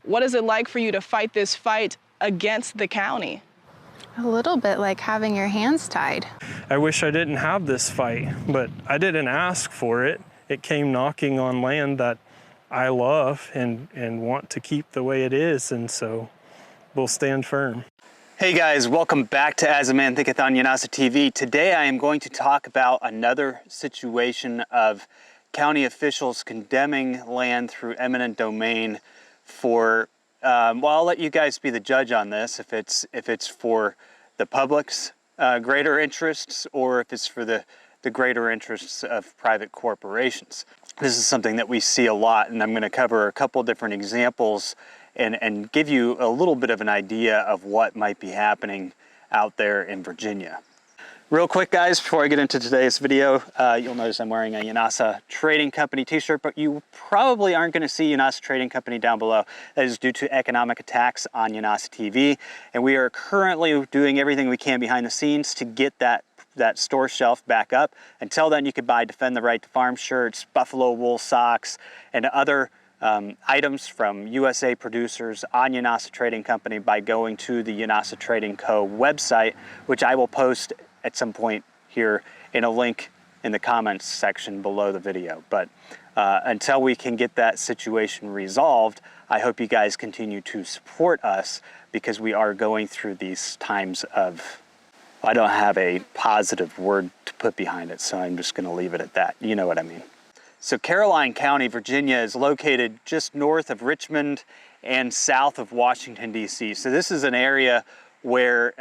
What is it like for you to fight this fight against the county? A little bit like having your hands tied. I wish I didn't have this fight, but I didn't ask for it. It came knocking on land that I love and want to keep the way it is, and so we'll stand firm. Hey guys, welcome back to As a Man Thinketh on Yanasa TV. Today I am going to talk about another situation of county officials condemning land through eminent domain for, well, I'll let you guys be the judge on this, if it's for the public's greater interests or if it's for the greater interests of private corporations. This is something that we see a lot, and I'm going to cover a couple different examples and give you a little bit of an idea of what might be happening out there in Virginia. Real quick guys, before I get into today's video, you'll notice I'm wearing a Yanasa Trading Company t-shirt, but you probably aren't going to see Yanasa Trading Company down below. That is due to economic attacks on Yanasa TV, and we are currently doing everything we can behind the scenes to get that store shelf back up. Until then, you could buy Defend the Right to Farm shirts, buffalo wool socks, and other items from USA producers on Yanasa Trading Company by going to the Yanasa Trading Co. website, which I will post at some point here in a link in the comments section below the video. But until we can get that situation resolved, I hope you guys continue to support us, because we are going through these times of, I don't have a positive word to put behind it, so I'm just going to leave it at that. You know what I mean. So Caroline County, Virginia is located just north of Richmond and south of Washington, D.C. So this is an area where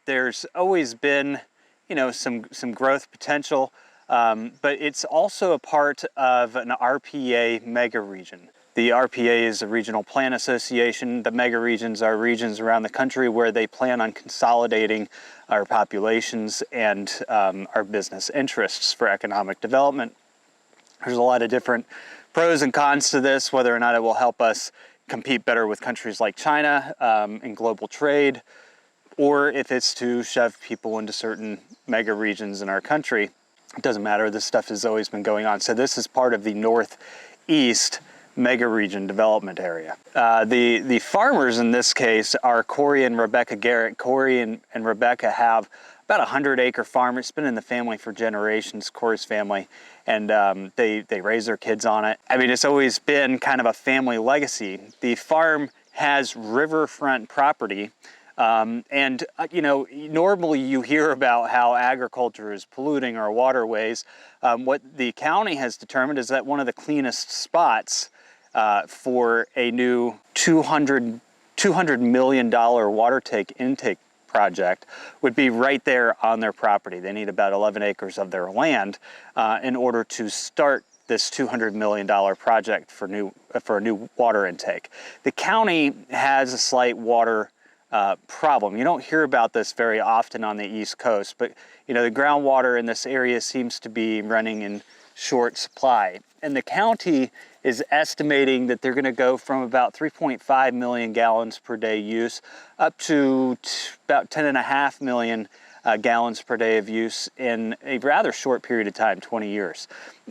there's always been, you know, some growth potential, but it's also a part of an RPA mega region. The RPA is a regional plan association. The mega regions are regions around the country where they plan on consolidating our populations and our business interests for economic development. There's a lot of different pros and cons to this, whether or not it will help us compete better with countries like China in global trade, or if it's to shove people into certain mega regions in our country. It doesn't matter, this stuff has always been going on. So this is part of the Northeast mega region development area. The farmers in this case are Corey and Rebecca Garrett. Corey and Rebecca have about a 100-acre farm. It's been in the family for generations, Corey's family, and they raise their kids on it. I mean, it's always been kind of a family legacy. The farm has riverfront property. You know, normally you hear about how agriculture is polluting our waterways. What the county has determined is that one of the cleanest spots for a new $200 million water intake project would be right there on their property. They need about 11 acres of their land in order to start this $200 million project for a new water intake. The county has a slight water problem. You don't hear about this very often on the East Coast, but you know, the groundwater in this area seems to be running in short supply. And the county is estimating that they're going to go from about 3.5 million gallons per day use up to about 10.5 million gallons per day of use in a rather short period of time, 20 years.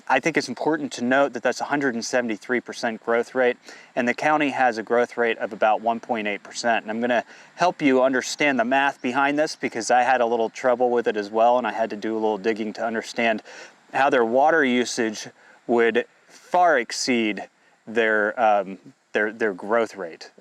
I think it's important to note that that's 173% growth rate, and the county has a growth rate of about 1.8%. And I'm going to help you understand the math behind this, because I had a little trouble with it as well, and I had to do a little digging to understand how their water usage would far exceed their growth rate,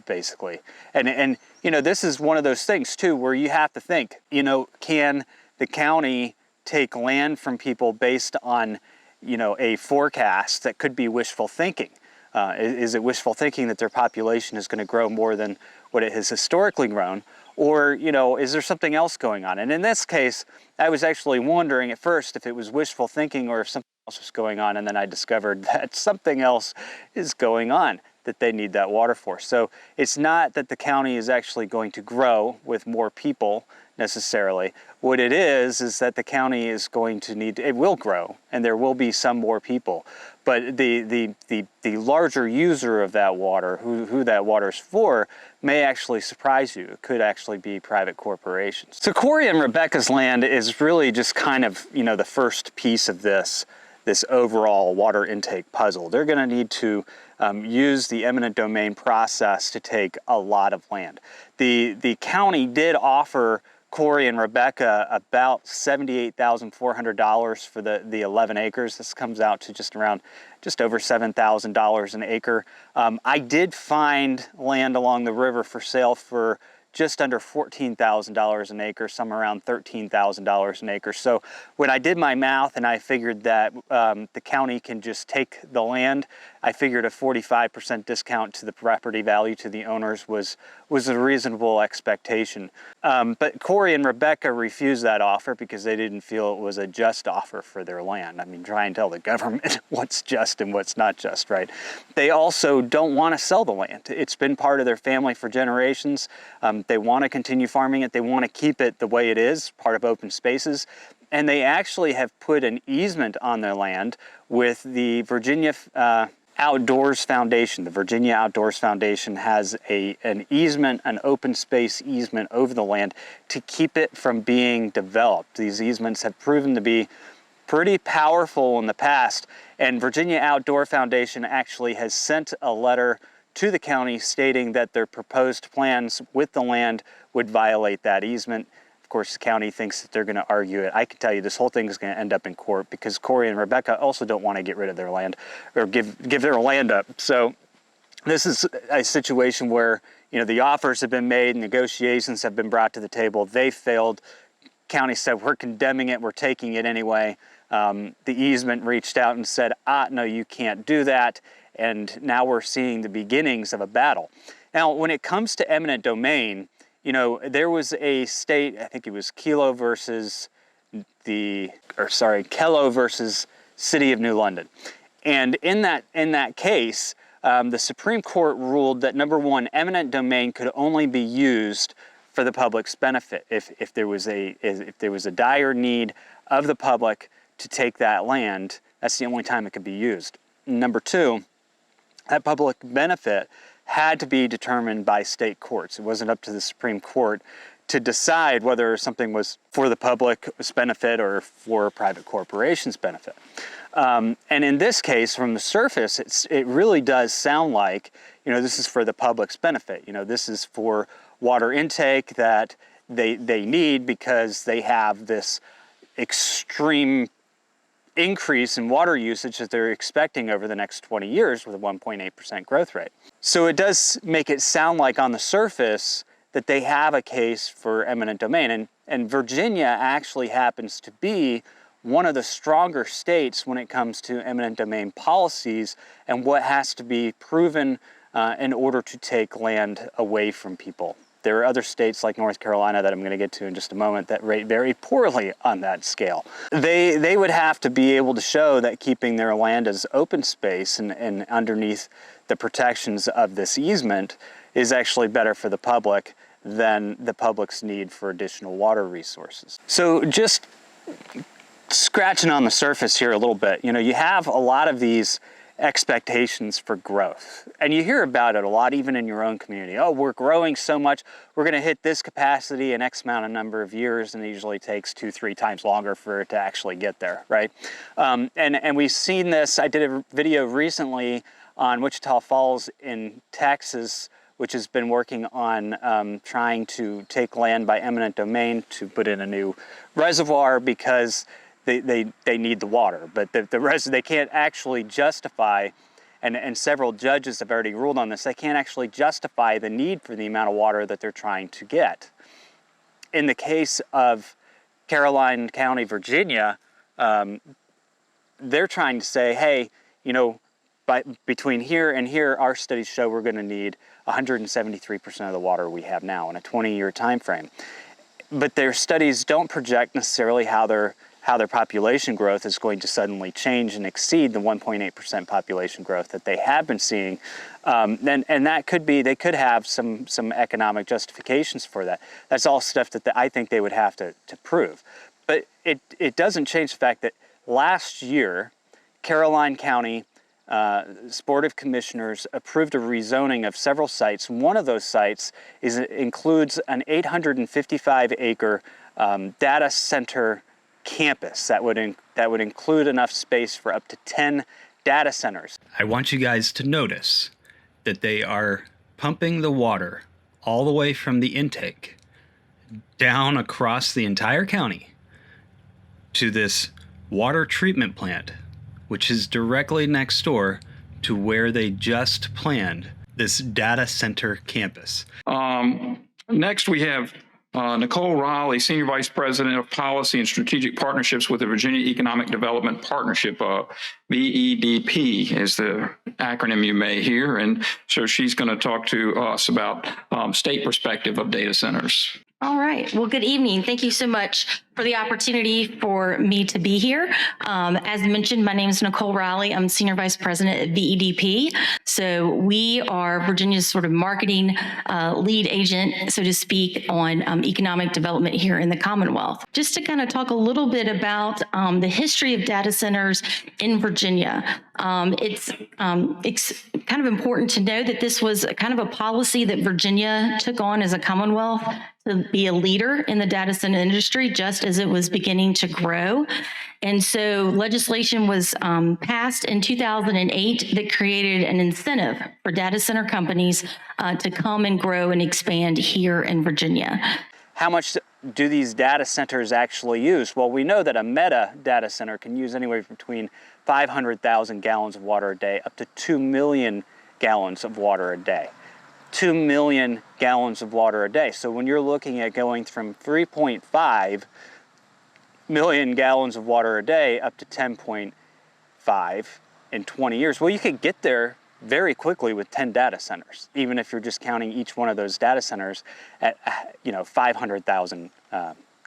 basically. And you know, this is one of those things too where you have to think, you know, can the county take land from people based on, you know, a forecast that could be wishful thinking? Is it wishful thinking that their population is going to grow more than what it has historically grown? Or, you know, is there something else going on? And in this case, I was actually wondering at first if it was wishful thinking or if something else was going on, and then I discovered that something else is going on that they need that water for. So it's not that the county is actually going to grow with more people necessarily. What it is that the county is going to need, it will grow, and there will be some more people. But the larger user of that water, who that water is for, may actually surprise you. It could actually be private corporations. So Corey and Rebecca's land is really just kind of, you know, the first piece of this overall water intake puzzle. They're going to need to use the eminent domain process to take a lot of land. The county did offer Corey and Rebecca about $78,400 for the 11 acres. This comes out to just over $7,000 an acre. I did find land along the river for sale for just under $14,000 an acre, some around $13,000 an acre. So when I did my math and I figured that the county can just take the land, I figured a 45% discount to the property value to the owners was a reasonable expectation. But Corey and Rebecca refused that offer because they didn't feel it was a just offer for their land. I mean, try and tell the government what's just and what's not just, right? They also don't want to sell the land. It's been part of their family for generations. They want to continue farming it. They want to keep it the way it is, part of open spaces. And they actually have put an easement on their land with the Virginia Outdoors Foundation. The Virginia Outdoors Foundation has an easement, an open space easement over the land to keep it from being developed. These easements have proven to be pretty powerful in the past, and Virginia Outdoor Foundation actually has sent a letter to the county stating that their proposed plans with the land would violate that easement. Of course, the county thinks that they're going to argue it. I can tell you this whole thing is going to end up in court because Corey and Rebecca also don't want to get rid of their land or give their land up. So this is a situation where, you know, the offers have been made, negotiations have been brought to the table. They failed. County said, we're condemning it, we're taking it anyway. The easement reached out and said, no, you can't do that. And now we're seeing the beginnings of a battle. Now, when it comes to eminent domain, you know, there was a state, I think it was Kello versus City of New London. And in that case, the Supreme Court ruled that, number one, eminent domain could only be used for the public's benefit. If there was a dire need of the public to take that land, that's the only time it could be used. Number two, that public benefit had to be determined by state courts. It wasn't up to the Supreme Court to decide whether something was for the public's benefit or for a private corporation's benefit. And in this case, from the surface, it really does sound like, you know, this is for the public's benefit. You know, this is for water intake that they need because they have this extreme increase in water usage that they're expecting over the next 20 years with a 1.8% growth rate. So it does make it sound like on the surface that they have a case for eminent domain. And Virginia actually happens to be one of the stronger states when it comes to eminent domain policies and what has to be proven in order to take land away from people. There are other states like North Carolina that I'm going to get to in just a moment that rate very poorly on that scale. They would have to be able to show that keeping their land as open space and underneath the protections of this easement is actually better for the public than the public's need for additional water resources. So just scratching on the surface here a little bit, you know, you have a lot of these expectations for growth. And you hear about it a lot, even in your own community. Oh, we're growing so much, we're going to hit this capacity in X amount of number of years, and it usually takes 2-3 times longer for it to actually get there, right? And we've seen this. I did a video recently on Wichita Falls in Texas, which has been working on trying to take land by eminent domain to put in a new reservoir because they need the water, but they can't actually justify, and several judges have already ruled on this, they can't actually justify the need for the amount of water that they're trying to get. In the case of Caroline County, Virginia, they're trying to say, hey, you know, between here and here, our studies show we're going to need 173% of the water we have now in a 20-year time frame. But their studies don't project necessarily how their population growth is going to suddenly change and exceed the 1.8% population growth that they have been seeing. And that could be, they could have some economic justifications for that. That's all stuff that I think they would have to prove. But it doesn't change the fact that last year, Caroline County Board of Commissioners approved a rezoning of several sites. One of those sites includes an 855-acre data center campus that would include enough space for up to 10 data centers. I want you guys to notice that they are pumping the water all the way from the intake down across the entire county to this water treatment plant, which is directly next door to where they just planned this data center campus. Next, we have Nicole Riley, Senior Vice President of Policy and Strategic Partnerships with the Virginia Economic Development Partnership. VEDP is the acronym you may hear. And so she's going to talk to us about state perspective of data centers. All right. Well, good evening. Thank you so much for the opportunity for me to be here. As mentioned, my name is Nicole Riley. I'm Senior Vice President at VEDP. So we are Virginia's sort of marketing lead agent, so to speak, on economic development here in the Commonwealth. Just to kind of talk a little bit about the history of data centers in Virginia. It's kind of important to know that this was kind of a policy that Virginia took on as a Commonwealth to be a leader in the data center industry just as it was beginning to grow. And so legislation was passed in 2008 that created an incentive for data center companies to come and grow and expand here in Virginia. How much do these data centers actually use? Well, we know that a Meta data center can use anywhere between 500,000 gallons of water a day up to 2 million gallons of water a day. 2 million gallons of water a day. So when you're looking at going from 3.5 million gallons of water a day up to 10.5 in 20 years, well, you could get there very quickly with 10 data centers, even if you're just counting each one of those data centers at 500,000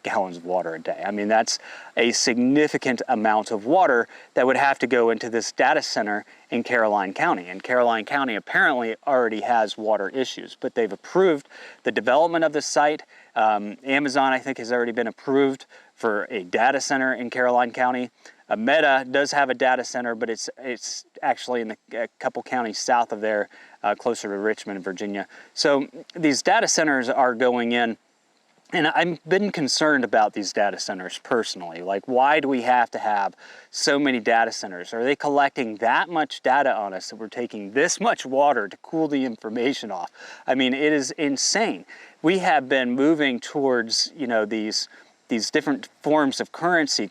gallons of water a day. I mean, that's a significant amount of water that would have to go into this data center in Caroline County. And Caroline County apparently already has water issues, but they've approved the development of the site. Amazon, I think, has already been approved for a data center in Caroline County. Meta does have a data center, but it's actually in a couple counties south of there, closer to Richmond, Virginia. So these data centers are going in. And I've been concerned about these data centers personally. Like, why do we have to have so many data centers? Are they collecting that much data on us that we're taking this much water to cool the information off? I mean, it is insane. We have been moving towards, you know, these different forms of currency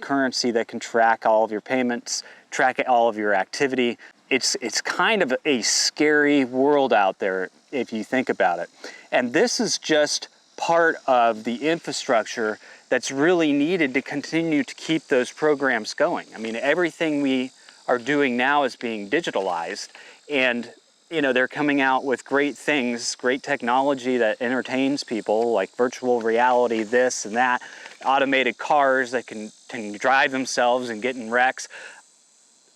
that can track all of your payments, track all of your activity. It's kind of a scary world out there if you think about it. And this is just part of the infrastructure that's really needed to continue to keep those programs going. I mean, everything we are doing now is being digitalized, and you know, they're coming out with great things, great technology that entertains people, like virtual reality, this and that, automated cars that can drive themselves and get in wrecks.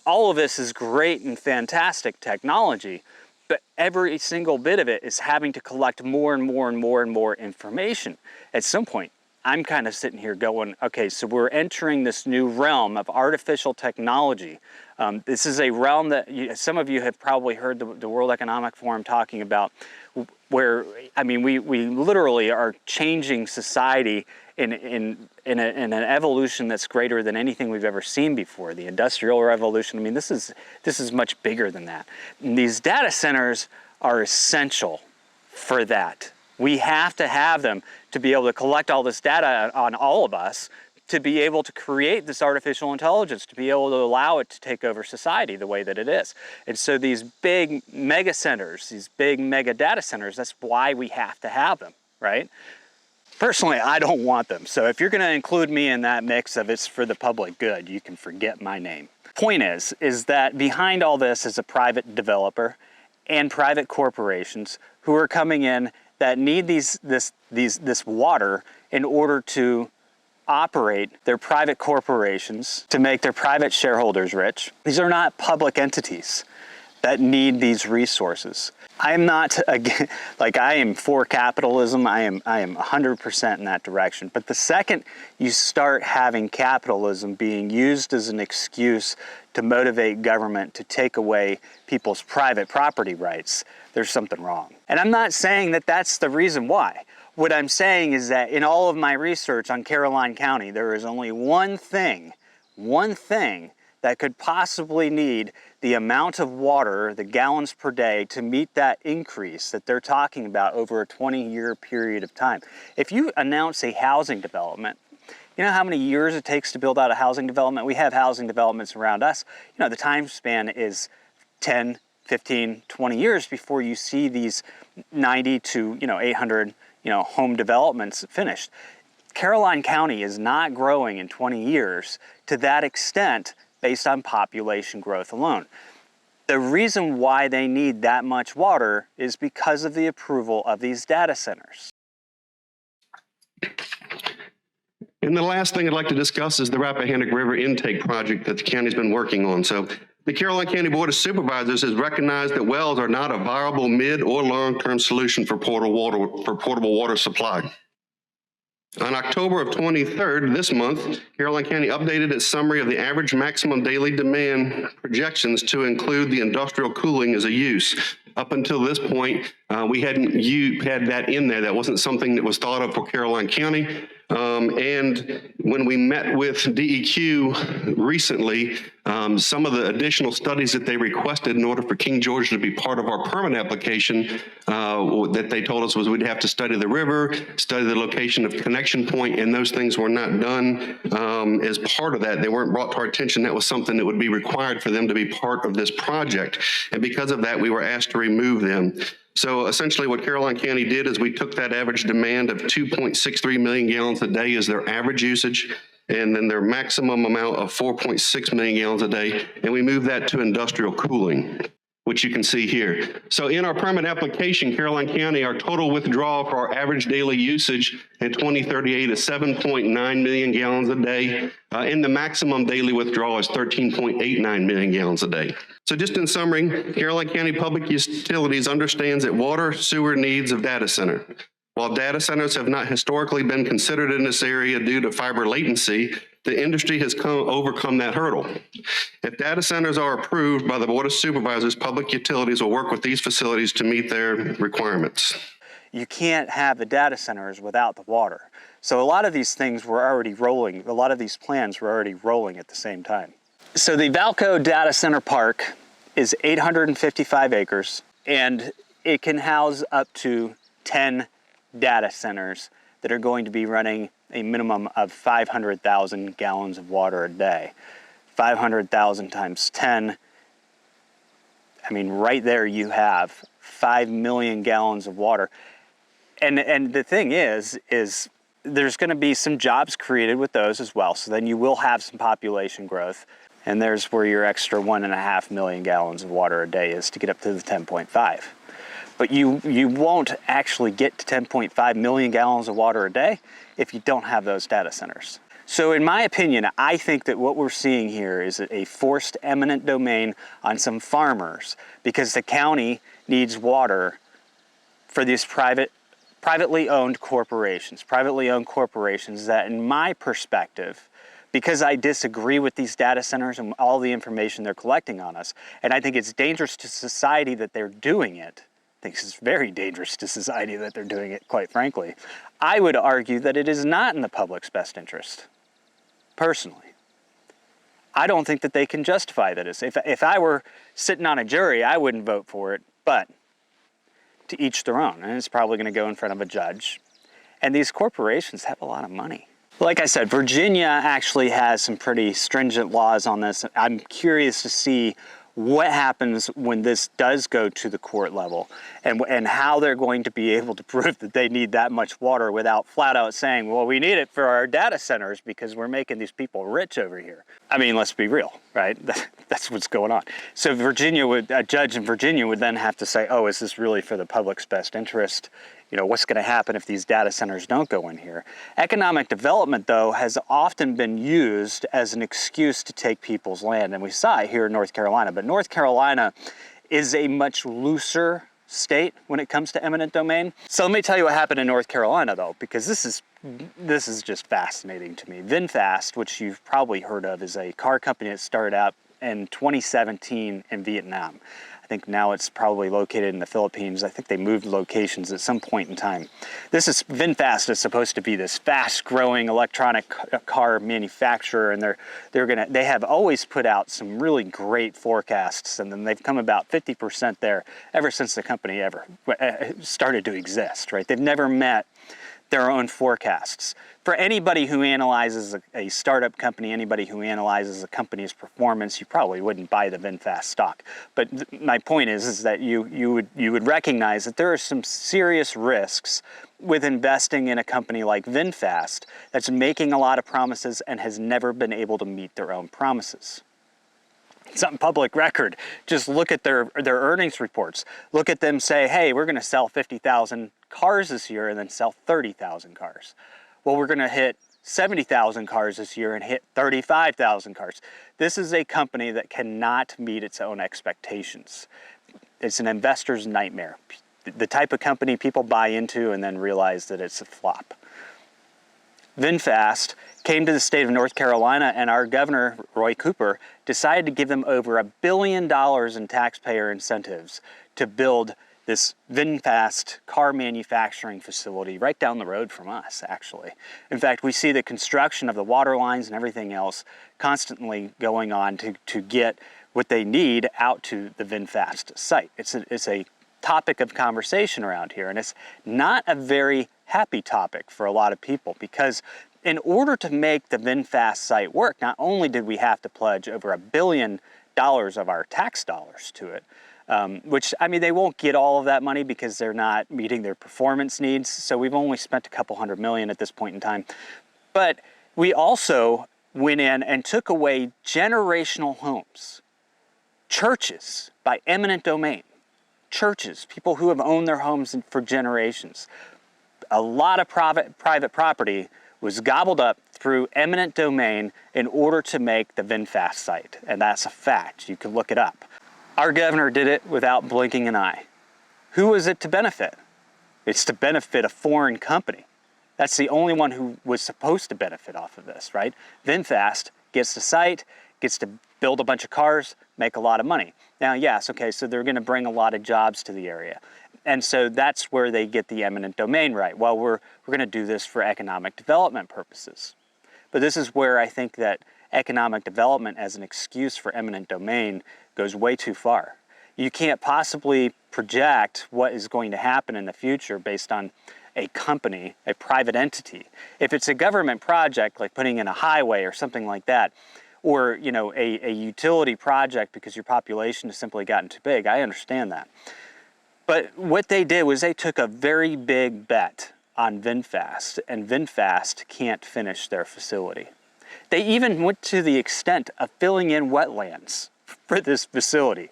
All of this is great and fantastic technology, but every single bit of it is having to collect more and more and more and more information. At some point, I'm kind of sitting here going, okay, so we're entering this new realm of artificial technology. This is a realm that some of you have probably heard the World Economic Forum talking about, where, I mean, we literally are changing society in an evolution that's greater than anything we've ever seen before. The Industrial Revolution, I mean, this is much bigger than that. And these data centers are essential for that. We have to have them to be able to collect all this data on all of us, to be able to create this artificial intelligence, to be able to allow it to take over society the way that it is. And so these big mega centers, these big mega data centers, that's why we have to have them, right? Personally, I don't want them. So if you're going to include me in that mix of it's for the public good, you can forget my name. Point is that behind all this is a private developer and private corporations who are coming in that need this water in order to operate their private corporations, to make their private shareholders rich. These are not public entities that need these resources. I'm not, again, like, I am for capitalism. I am 100% in that direction. But the second you start having capitalism being used as an excuse to motivate government to take away people's private property rights, there's something wrong. And I'm not saying that that's the reason why. What I'm saying is that in all of my research on Caroline County, there is only one thing that could possibly need the amount of water, the gallons per day, to meet that increase that they're talking about over a 20-year period of time. If you announce a housing development, you know how many years it takes to build out a housing development? We have housing developments around us. You know, the time span is 10, 15, 20 years before you see these 90 to 800 home developments finished. Caroline County is not growing in 20 years to that extent based on population growth alone. The reason why they need that much water is because of the approval of these data centers. And the last thing I'd like to discuss is the Rappahannock River intake project that the county's been working on. So the Caroline County Board of Supervisors has recognized that wells are not a viable mid or long-term solution for portable water supply. On October of 23rd, this month, Caroline County updated its summary of the average maximum daily demand projections to include the industrial cooling as a use. Up until this point, we hadn't had that in there. That wasn't something that was thought of for Caroline County. And when we met with DEQ recently, some of the additional studies that they requested in order for King George to be part of our permit application that they told us was we'd have to study the river, study the location of connection point, and those things were not done as part of that. They weren't brought to our attention. That was something that would be required for them to be part of this project. And because of that, we were asked to remove them. So essentially what Caroline County did is we took that average demand of 2.63 million gallons a day as their average usage, and then their maximum amount of 4.6 million gallons a day, and we moved that to industrial cooling, which you can see here. So in our permit application, Caroline County, our total withdrawal for our average daily usage in 2038 is 7.9 million gallons a day, and the maximum daily withdrawal is 13.89 million gallons a day. So just in summary, Caroline County Public Utilities understands that water, sewer needs of data center. While data centers have not historically been considered in this area due to fiber latency, the industry has overcome that hurdle. If data centers are approved by the Board of Supervisors, Public Utilities will work with these facilities to meet their requirements. You can't have the data centers without the water. So a lot of these things were already rolling. A lot of these plans were already rolling at the same time. So the Valco Data Center Park is 855 acres, and it can house up to 10 data centers that are going to be running a minimum of 500,000 gallons of water a day. 500,000 times 10, I mean, right there you have 5 million gallons of water. And the thing is there's going to be some jobs created with those as well. So then you will have some population growth. And there's where your extra 1.5 million gallons of water a day is to get up to the 10.5. But you won't actually get to 10.5 million gallons of water a day if you don't have those data centers. So in my opinion, I think that what we're seeing here is a forced eminent domain on some farmers because the county needs water for these privately owned corporations that, in my perspective, because I disagree with these data centers and all the information they're collecting on us, and I think it's dangerous to society that they're doing it. I think it's very dangerous to society that they're doing it, quite frankly. I would argue that it is not in the public's best interest, personally. I don't think that they can justify that. If I were sitting on a jury, I wouldn't vote for it, but to each their own, and it's probably going to go in front of a judge. And these corporations have a lot of money. Like I said, Virginia actually has some pretty stringent laws on this. I'm curious to see what happens when this does go to the court level and how they're going to be able to prove that they need that much water without flat out saying, well, we need it for our data centers because we're making these people rich over here. I mean, let's be real, right? That's what's going on. So a judge in Virginia would then have to say, oh, is this really for the public's best interest? You know, what's going to happen if these data centers don't go in here? Economic development, though, has often been used as an excuse to take people's land. And we saw it here in North Carolina. But North Carolina is a much looser state when it comes to eminent domain. So let me tell you what happened in North Carolina, though, because this is just fascinating to me. VinFast, which you've probably heard of, is a car company that started out in 2017 in Vietnam. think now it's probably located in the Philippines. I think they moved locations at some point in time. VinFast is supposed to be this fast-growing electronic car manufacturer, and they have always put out some really great forecasts, and then they've come about 50% there ever since the company ever started to exist, right? They've never met their own forecasts. For anybody who analyzes a startup company, anybody who analyzes a company's performance, you probably wouldn't buy the VinFast stock. But my point is that you would recognize that there are some serious risks with investing in a company like VinFast that's making a lot of promises and has never been able to meet their own promises. It's on public record. Just look at their earnings reports. Look at them say, hey, we're going to sell 50,000 cars this year and then sell 30,000 cars. Well, we're going to hit 70,000 cars this year and hit 35,000 cars. This is a company that cannot meet its own expectations. It's an investor's nightmare. The type of company people buy into and then realize that it's a flop. VinFast came to the state of North Carolina, and our governor, Roy Cooper, decided to give them over $1 billion in taxpayer incentives to build this VinFast car manufacturing facility right down the road from us, actually. In fact, we see the construction of the water lines and everything else constantly going on to get what they need out to the VinFast site. It's a topic of conversation around here, and it's not a very happy topic for a lot of people, because in order to make the VinFast site work, not only did we have to pledge over $1 billion of our tax dollars to it, which, I mean, they won't get all of that money because they're not meeting their performance needs. So we've only spent a couple $100 million at this point in time. But we also went in and took away generational homes, churches by eminent domain, churches, people who have owned their homes for generations. A lot of private property was gobbled up through eminent domain in order to make the VinFast site. And that's a fact. You can look it up. Our governor did it without blinking an eye. Who was it to benefit? It's to benefit a foreign company. That's the only one who was supposed to benefit off of this, right? VinFast gets the site, gets to build a bunch of cars, make a lot of money. Now, yes, okay, so they're gonna bring a lot of jobs to the area. And so that's where they get the eminent domain right. Well, we're gonna do this for economic development purposes. But this is where I think that economic development as an excuse for eminent domain goes way too far. You can't possibly project what is going to happen in the future based on a company, a private entity. If it's a government project, like putting in a highway or something like that, or a utility project because your population has simply gotten too big, I understand that. But what they did was they took a very big bet on VinFast, and VinFast can't finish their facility. They even went to the extent of filling in wetlands for this facility.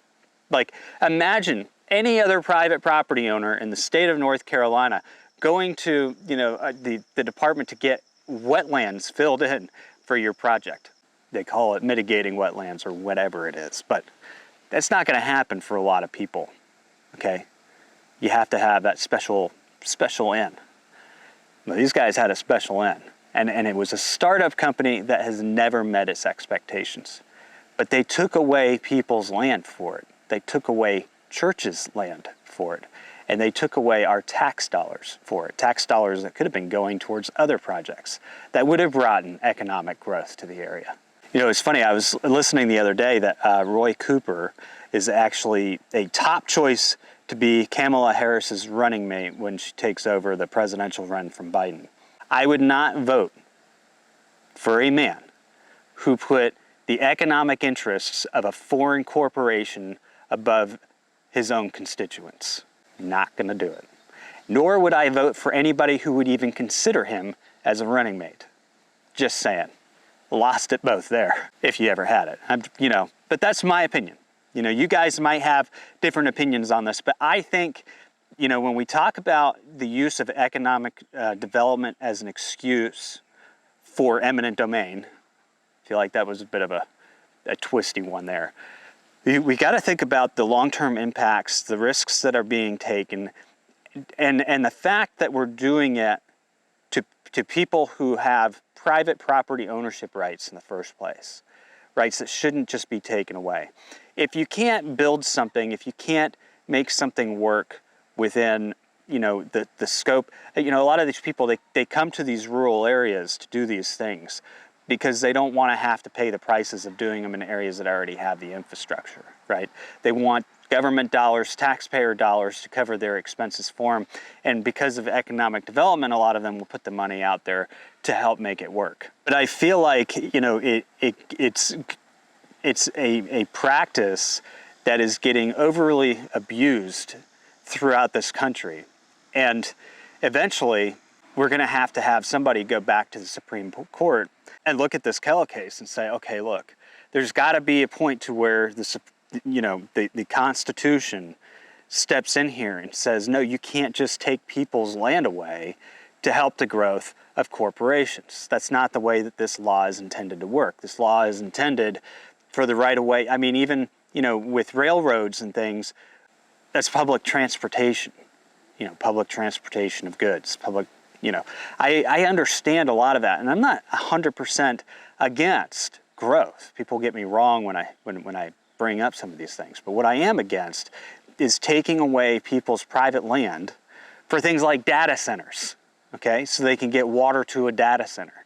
Like, imagine any other private property owner in the state of North Carolina going to the department to get wetlands filled in for your project. They call it mitigating wetlands or whatever it is, but that's not going to happen for a lot of people, okay? You have to have that special in. Well, these guys had a special in, and it was a startup company that has never met its expectations. But they took away people's land for it. They took away churches' land for it. And they took away our tax dollars for it. Tax dollars that could have been going towards other projects that would have brought in economic growth to the area. You know, it's funny, I was listening the other day that Roy Cooper is actually a top choice to be Kamala Harris's running mate when she takes over the presidential run from Biden. I would not vote for a man who put the economic interests of a foreign corporation above his own constituents. Not gonna do it. Nor would I vote for anybody who would even consider him as a running mate. Just saying. Lost it both there, if you ever had it. But that's my opinion. You guys might have different opinions on this, but I think, when we talk about the use of economic development as an excuse for eminent domain, I feel like that was a bit of a twisty one there. We got to think about the long-term impacts, the risks that are being taken, and the fact that we're doing it to people who have private property ownership rights in the first place, rights that shouldn't just be taken away. If you can't build something, if you can't make something work within, you know, the scope, you know, a lot of these people, they come to these rural areas to do these things because they don't want to have to pay the prices of doing them in areas that already have the infrastructure, right? They want government dollars, taxpayer dollars to cover their expenses for them. And because of economic development, a lot of them will put the money out there to help make it work. But I feel like, you know, it's a practice that is getting overly abused throughout this country. And eventually, we're going to have somebody go back to the Supreme Court and look at this Keller case and say, okay, look, there's got to be a point to where the Constitution steps in here and says, no, you can't just take people's land away to help the growth of corporations. That's not the way that this law is intended to work. This law is intended for the right of way. I mean, even, you know, with railroads and things, that's public transportation, you know, public transportation of goods, public, you know, I understand a lot of that, and I'm not 100% against growth. People get me wrong when I bring up some of these things, but what I am against is taking away people's private land for things like data centers, okay, so they can get water to a data center.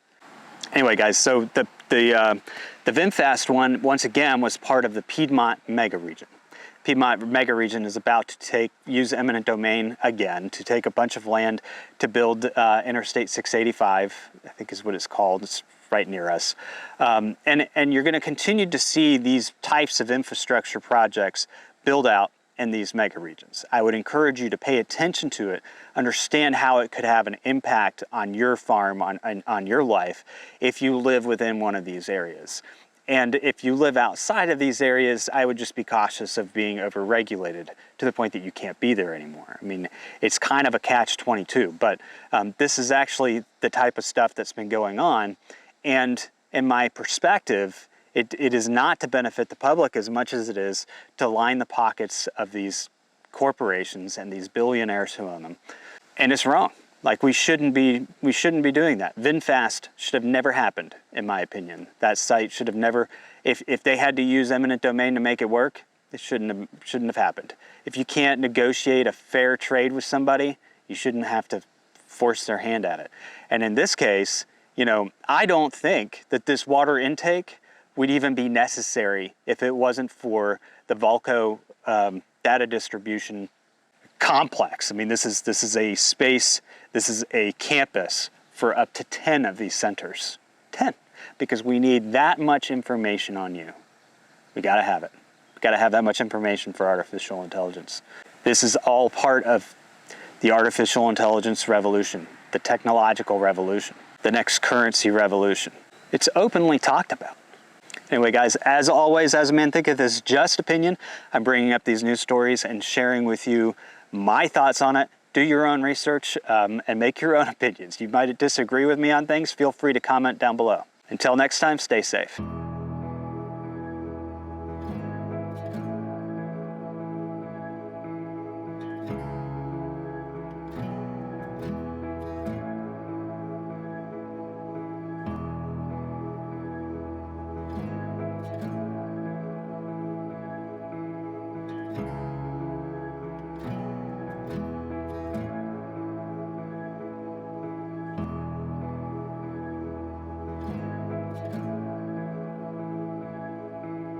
Anyway, guys, so the VinFast one, once again, was part of the Piedmont mega region. Piedmont mega region is about to use eminent domain again to take a bunch of land to build Interstate 685, I think is what it's called. It's right near us. And you're going to continue to see these types of infrastructure projects build out in these mega regions. I would encourage you to pay attention to it, understand how it could have an impact on your farm, on your life, if you live within one of these areas. And if you live outside of these areas, I would just be cautious of being overregulated to the point that you can't be there anymore. I mean, it's kind of a catch-22, but this is actually the type of stuff that's been going on. And in my perspective, it is not to benefit the public as much as it is to line the pockets of these corporations and these billionaires who own them. And it's wrong. Like, we shouldn't be doing that. VinFast should have never happened, in my opinion. That site should have never, if they had to use eminent domain to make it work, it shouldn't have happened. If you can't negotiate a fair trade with somebody, you shouldn't have to force their hand at it. And in this case, you know, I don't think that this water intake would even be necessary if it wasn't for the Vulco data distribution complex. I mean, this is a space, this is a campus for up to 10 of these centers. 10, because we need that much information on you. We gotta have it. We gotta have that much information for artificial intelligence. This is all part of the artificial intelligence revolution, the technological revolution, the next currency revolution. It's openly talked about. Anyway, guys, as always, As a Man Thinketh is just opinion. I'm bringing up these news stories and sharing with you my thoughts on it. Do your own research and make your own opinions. You might disagree with me on things. Feel free to comment down below. Until next time, stay safe.